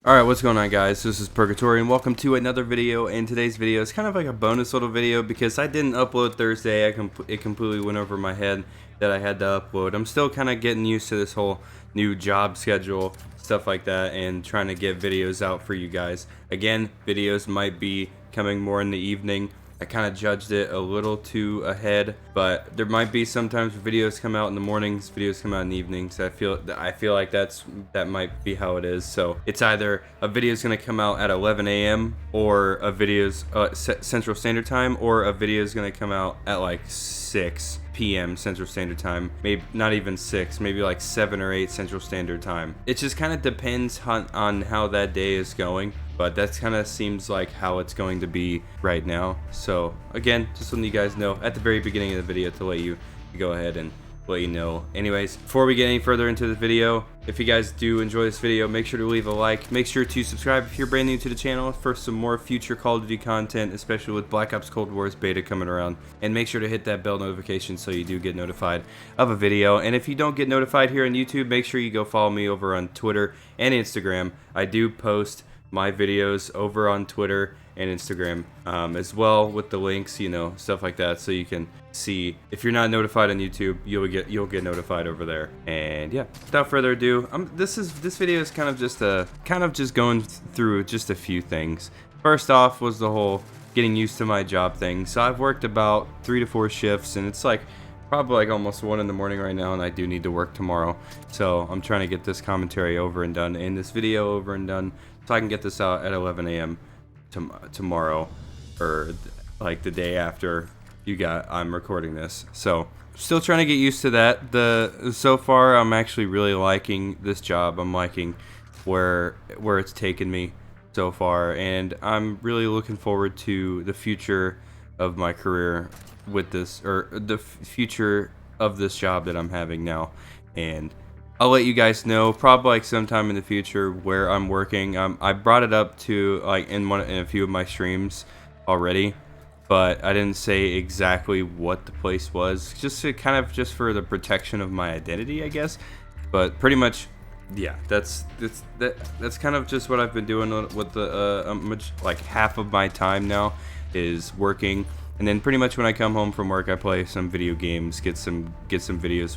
Alright, what's going on, guys? This is Purgatory and welcome to another video. And today's video is kind of like a bonus little video because I didn't upload Thursday. It completely went over my head that I had to upload. I'm still kind of getting used to this whole new job schedule, stuff like that, and trying to get videos out for you guys. Again, videos might be coming more in the evening. I kind of judged it a little too ahead, but there might be sometimes videos come out in the mornings, videos come out in the evenings. I feel like that might be how it is. So it's either a video is going to come out at 11 a.m. or a video's Central Standard Time, or a video is going to come out at like 6 p.m. Central Standard Time. Maybe not even 6, maybe like 7 or 8 Central Standard Time. It just kind of depends on how that day is going. But that kind of seems like how it's going to be right now. So again, just letting you guys know at the very beginning of the video to let you go ahead and let you know. Anyways, before we get any further into the video, if you guys do enjoy this video, make sure to leave a like. Make sure to subscribe if you're brand new to the channel for some more future Call of Duty content, especially with Black Ops Cold War's beta coming around. And make sure to hit that bell notification so you do get notified of a video. And if you don't get notified here on YouTube, make sure you go follow me over on Twitter and Instagram. I do post my videos over on Twitter and Instagram as well, with the links, you know, stuff like that, so you can see. If you're not notified on YouTube, you'll get notified over there. And yeah, without further ado, this video is kind of just going through just a few things. First off was the whole getting used to my job thing. So I've worked about 3 to 4 shifts, and it's like probably like almost 1 in the morning right now, and I do need to work tomorrow. So I'm trying to get this commentary over and done, and this video over and done, so I can get this out at 11 a.m. tomorrow, or like the day after I'm recording this. So still trying to get used to that. So far I'm actually really liking this job. I'm liking where it's taken me so far, and I'm really looking forward to the future of my career with this, or the future of this job that I'm having now. And I'll let you guys know probably like sometime in the future where I'm working. I brought it up to like in a few of my streams already, but I didn't say exactly what the place was, just to kind of just for the protection of my identity, I guess. But pretty much, yeah, that's kind of just what I've been doing with the like half of my time now is working. And then pretty much when I come home from work, I play some video games, get some videos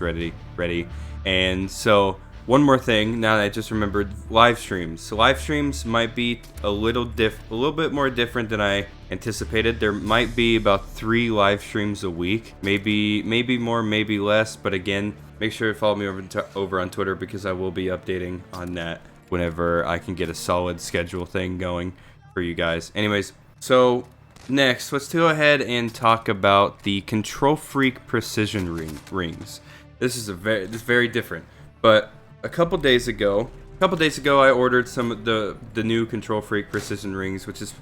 ready. And so one more thing, now that I just remembered, live streams. So live streams might be a little bit more different than I anticipated. There might be about 3 live streams a week, maybe more, maybe less. But again, make sure to follow me over on Twitter, because I will be updating on that whenever I can get a solid schedule thing going for you guys. Anyways, so next, let's go ahead and talk about the KontrolFreek precision rings. This is very different. But a couple days ago, I ordered some of the new KontrolFreek precision rings, which is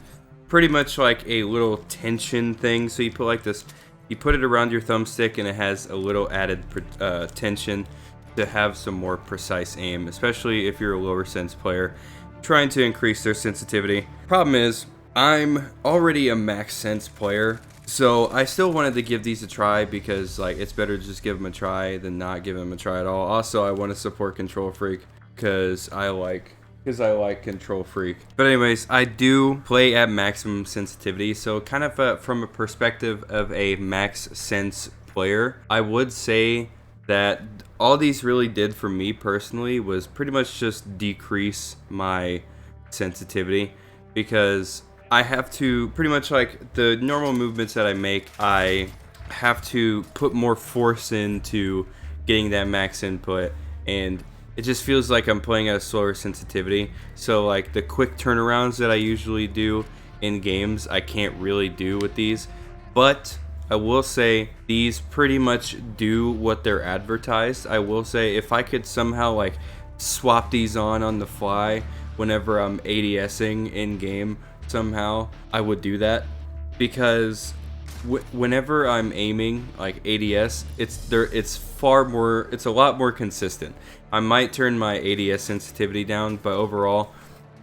pretty much like a little tension thing. So you put like this, you put it around your thumbstick, and it has a little added tension to have some more precise aim, especially if you're a lower sense player trying to increase their sensitivity. Problem is, I'm already a max sense player, so I still wanted to give these a try, because like it's better to just give them a try than not give them a try at all. Also, I want to support KontrolFreek because I like KontrolFreek. But anyways, I do play at maximum sensitivity, so kind of from a perspective of a max sense player, I would say that all these really did for me personally was pretty much just decrease my sensitivity, because I have to pretty much, like, the normal movements that I make, I have to put more force into getting that max input, and it just feels like I'm playing at a slower sensitivity. So like the quick turnarounds that I usually do in games, I can't really do with these. But I will say these pretty much do what they're advertised. I will say if I could somehow like swap these on the fly whenever I'm ADSing in game, somehow I would do that, because whenever I'm aiming like ADS, it's a lot more consistent. I might turn my ADS sensitivity down, but overall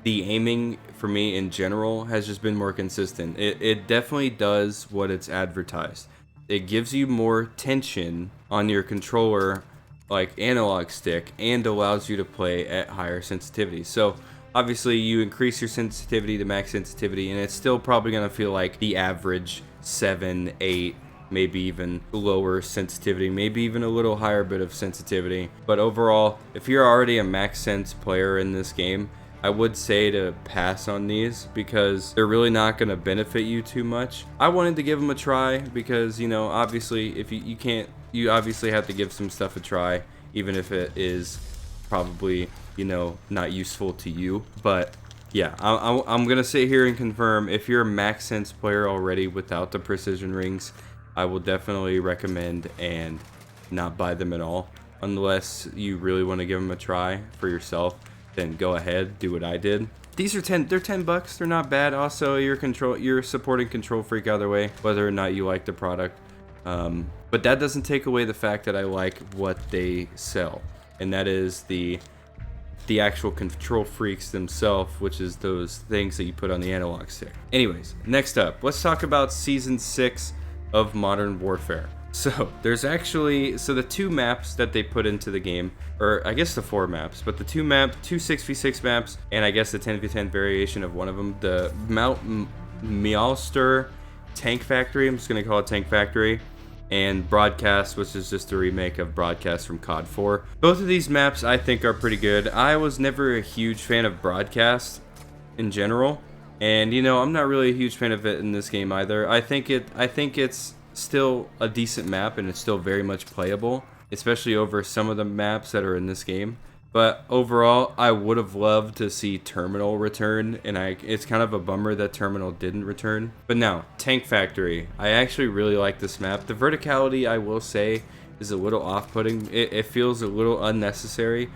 the aiming for me in general has just been more consistent. It definitely does what it's advertised. It gives you more tension on your controller, like analog stick, and allows you to play at higher sensitivity. So Obviously, you increase your sensitivity to max sensitivity, and it's still probably going to feel like the average 7, 8, maybe even lower sensitivity, maybe even a little higher bit of sensitivity. But overall, if you're already a max sense player in this game, I would say to pass on these because they're really not going to benefit you too much. I wanted to give them a try because, you know, obviously if you can't, you obviously have to give some stuff a try, even if it is probably, you know, not useful to you. But yeah, I'm going to sit here and confirm if you're a max sense player already without the precision rings, I will definitely recommend and not buy them at all unless you really want to give them a try for yourself. Then go ahead, do what I did. These are they're $10. They're not bad. Also, you're supporting KontrolFreek either way, whether or not you like the product. But that doesn't take away the fact that I like what they sell, and that is the actual KontrolFreeks themselves, which is those things that you put on the analog stick. Anyways, next up, let's talk about Season 6 of Modern Warfare. So there's actually, the 2 maps that they put into the game, or I guess the 4 maps, but the 2 6v6 maps, and I guess the 10v10 variation of one of them, the Mount Mealster Tank Factory, I'm just going to call it Tank Factory, and Broadcast, which is just a remake of Broadcast from COD 4. Both of these maps I think are pretty good. I was never a huge fan of Broadcast in general, and you know, I'm not really a huge fan of it in this game either. I think it's still a decent map, and it's still very much playable, especially over some of the maps that are in this game. But overall, I would have loved to see Terminal return, and it's kind of a bummer that Terminal didn't return. But now, Tank Factory. I actually really like this map. The verticality, I will say, is a little off-putting. It feels a little unnecessary.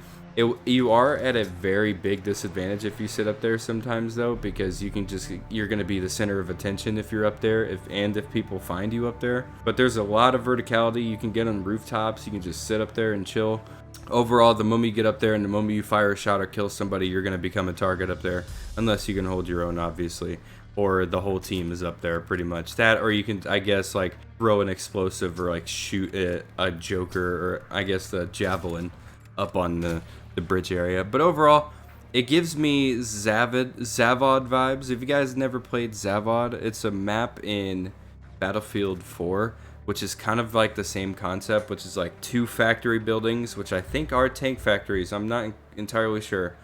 You are at a very big disadvantage if you sit up there sometimes, though, because you're going to be the center of attention if you're up there, if people find you up there. But there's a lot of verticality. You can get on rooftops. You can just sit up there and chill. Overall, the moment you get up there and the moment you fire a shot or kill somebody, you're going to become a target up there, unless you can hold your own, obviously, or the whole team is up there pretty much. That, or you can, I guess, like throw an explosive or like shoot a joker, or I guess the javelin up on the bridge area. But overall, it gives me Zavod vibes. If you guys never played Zavod, it's a map in Battlefield 4, which is kind of like the same concept, which is like 2 factory buildings, which I think are tank factories. I'm not entirely sure,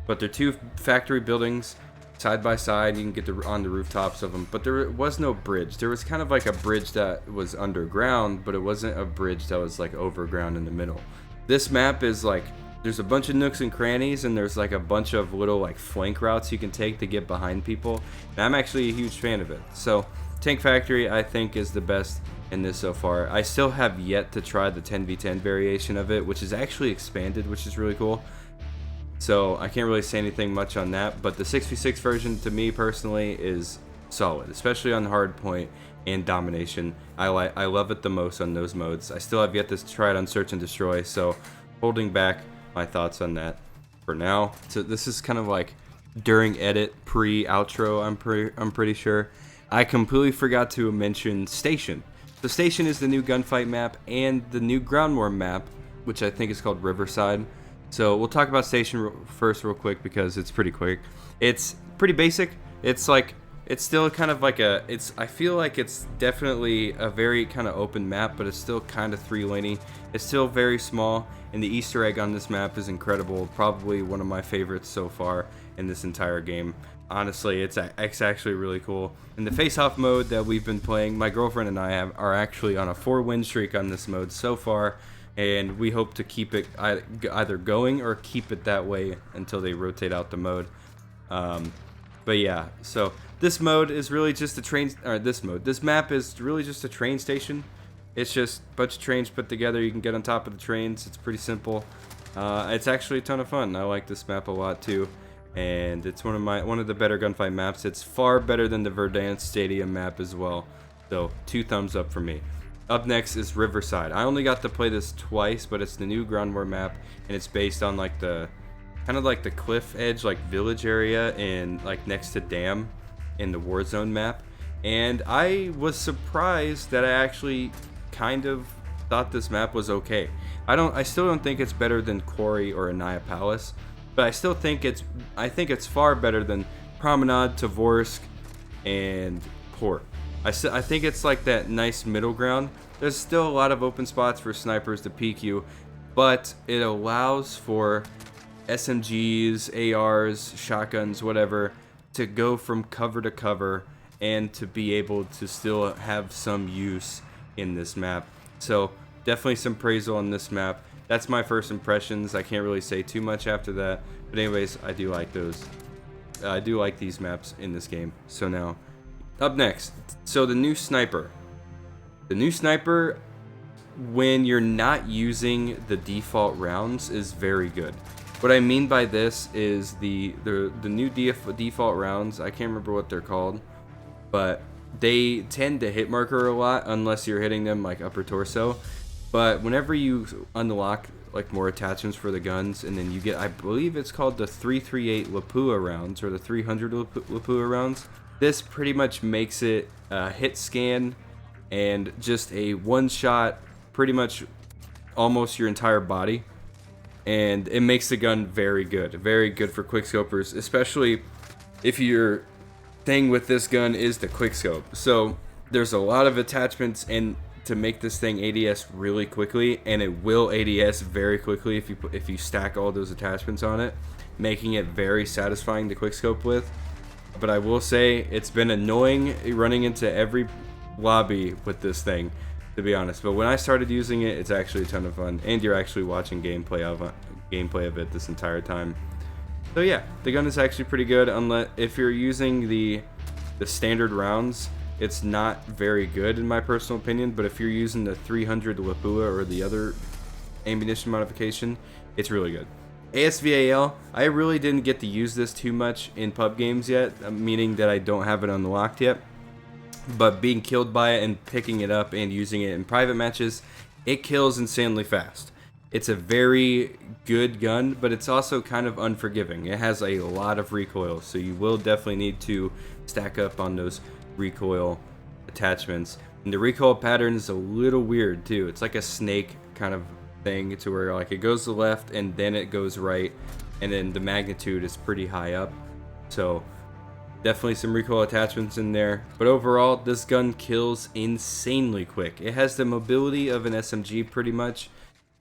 but they're 2 factory buildings side by side. You can get on the rooftops of them, but there was no bridge. There was kind of like a bridge that was underground, but it wasn't a bridge that was like overground in the middle. This map is like, there's a bunch of nooks and crannies, and there's like a bunch of little like flank routes you can take to get behind people, and I'm actually a huge fan of it. So Tank Factory, I think, is the best in this so far. I still have yet to try the 10v10 variation of it, which is actually expanded, which is really cool. So I can't really say anything much on that, but the 6v6 version to me personally is solid, especially on hardpoint and domination. I love it the most on those modes. I still have yet to try it on search and destroy, so holding back my thoughts on that for now. So this is kind of like during edit, pre-outro, I'm pretty sure. I completely forgot to mention Station. The Station is the new gunfight map and the new ground war map, which I think is called Riverside. So we'll talk about Station first real quick because it's pretty quick. It's pretty basic. It's still kind of like I feel like it's definitely a very kind of open map, but it's still kind of 3-laney. It's still very small, and the Easter egg on this map is incredible. Probably one of my favorites so far in this entire game. Honestly, it's actually really cool. In the face-off mode that we've been playing, my girlfriend and I are actually on a 4-win streak on this mode so far, and we hope to keep it either going or keep it that way until they rotate out the mode. But yeah, so this mode is really just a this map is really just a train station. It's just a bunch of trains put together. You can get on top of the trains. It's pretty simple. It's actually a ton of fun. I like this map a lot too, and it's one of the better gunfight maps. It's far better than the Verdansk Stadium map as well. So 2 thumbs up for me. Up next is Riverside. I only got to play this twice, but it's the new ground war map, and it's based on like the kind of like the cliff edge, like village area, and like next to dam in the Warzone map. And I was surprised that I actually kind of thought this map was okay. I still don't think it's better than Quarry or Anaya Palace, but I still think it's far better than Promenade, Tovorsk, and Port. I think it's like that nice middle ground. There's still a lot of open spots for snipers to peek you, but it allows for SMGs, ARs, shotguns, whatever, to go from cover to cover and to be able to still have some use in this map. So definitely some praise on this map. That's my first impressions. I can't really say too much after that, but anyways, I do like those. I do like these maps in this game. So now, up next, so the new sniper. The new sniper, when you're not using the default rounds, is very good. What I mean by this is the new default rounds, I can't remember what they're called, but they tend to hit marker a lot unless you're hitting them like upper torso. But whenever you unlock like more attachments for the guns, and then you get, I believe it's called the 338 Lapua rounds or the 300 Lapua rounds, this pretty much makes it a hit scan and just a one shot pretty much almost your entire body, and it makes the gun very good for quickscopers, especially if your thing with this gun is the quickscope. So there's a lot of attachments and to make this thing ADS really quickly, and it will ADS very quickly if you stack all those attachments on it, making it very satisfying to quickscope with. But I will say it's been annoying running into every lobby with this thing, to be honest. But when I started using it, it's actually a ton of fun, and you're actually watching gameplay of it this entire time. So yeah, the gun is actually pretty good. Unless if you're using the standard rounds, it's not very good in my personal opinion. But if you're using the 300 Lapua or the other ammunition modification, it's really good. ASVAL, I really didn't get to use this too much in pub games yet, meaning that I don't have it unlocked yet. But being killed by it and picking it up and using it in private matches, it kills insanely fast. It's a very good gun, but it's also kind of unforgiving. It has a lot of recoil, so you will definitely need to stack up on those recoil attachments. And the recoil pattern is a little weird too. It's like a snake kind of thing, to where like it goes to the left and then it goes right, and then the magnitude is pretty high up. So definitely some recoil attachments in there, but overall this gun kills insanely quick. It has the mobility of an SMG pretty much,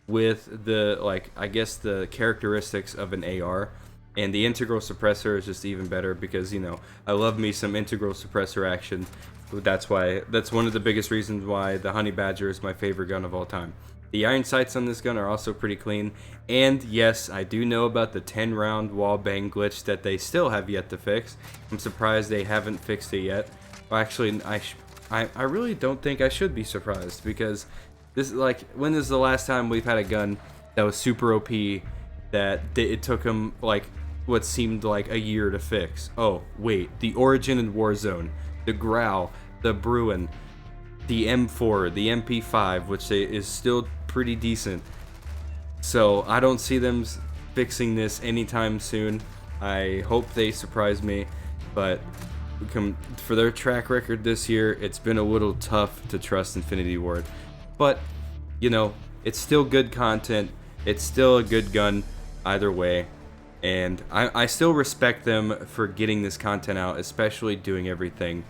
with the, like, I guess the characteristics of an AR, and the integral suppressor is just even better because, you know, I love me some integral suppressor action. That's one of the biggest reasons why the Honey Badger is my favorite gun of all time. The iron sights on this gun are also pretty clean, and yes, I do know about the 10 round wall bang glitch that they still have yet to fix. I'm surprised they haven't fixed it yet. Well, actually, I really don't think I should be surprised, because this is like, when is the last time we've had a gun that was super OP that it took them like what seemed like a year to fix? Oh wait, the Origin and Warzone, the Growl, the Bruin, the M4, the MP5, which is still pretty decent. So I don't see them fixing this anytime soon. I hope they surprise me, but for their track record this year, it's been a little tough to trust Infinity Ward. But, you know, it's still good content. It's still a good gun either way. And I still respect them for getting this content out, especially doing everything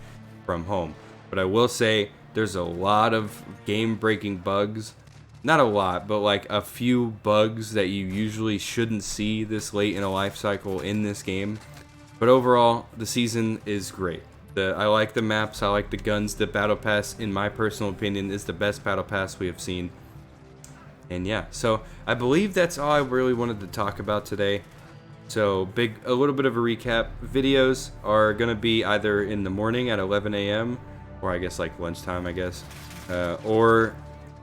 from home. But I will say there's a lot of game-breaking bugs. Not a lot, but like a few bugs that you usually shouldn't see this late in a life cycle in this game. But overall, the season is great. I like the maps, I like the guns. The battle pass, in my personal opinion, is the best battle pass we have seen. And yeah, so I believe that's all I really wanted to talk about today. So a little bit of a recap. Videos are gonna be either in the morning at 11 a.m. or I guess like lunchtime, I guess, or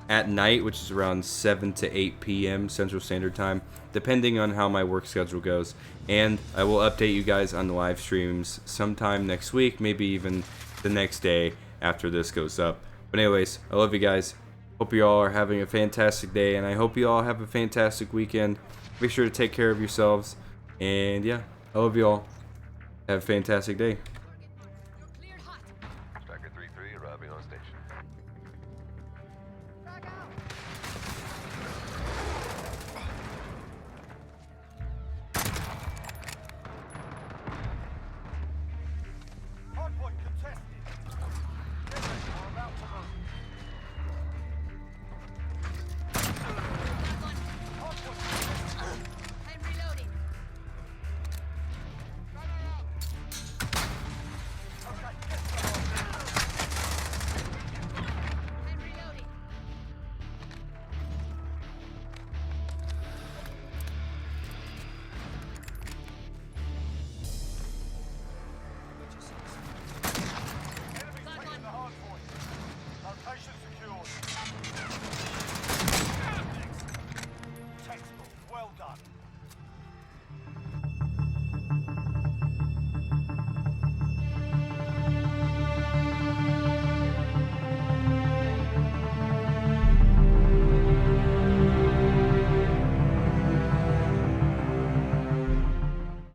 at night, which is around 7 to 8 p.m. Central Standard Time, depending on how my work schedule goes. And I will update you guys on the live streams sometime next week, maybe even the next day after this goes up. But anyways, I love you guys. Hope you all are having a fantastic day, and I hope you all have a fantastic weekend. Make sure to take care of yourselves. And yeah, I love you all. Have a fantastic day.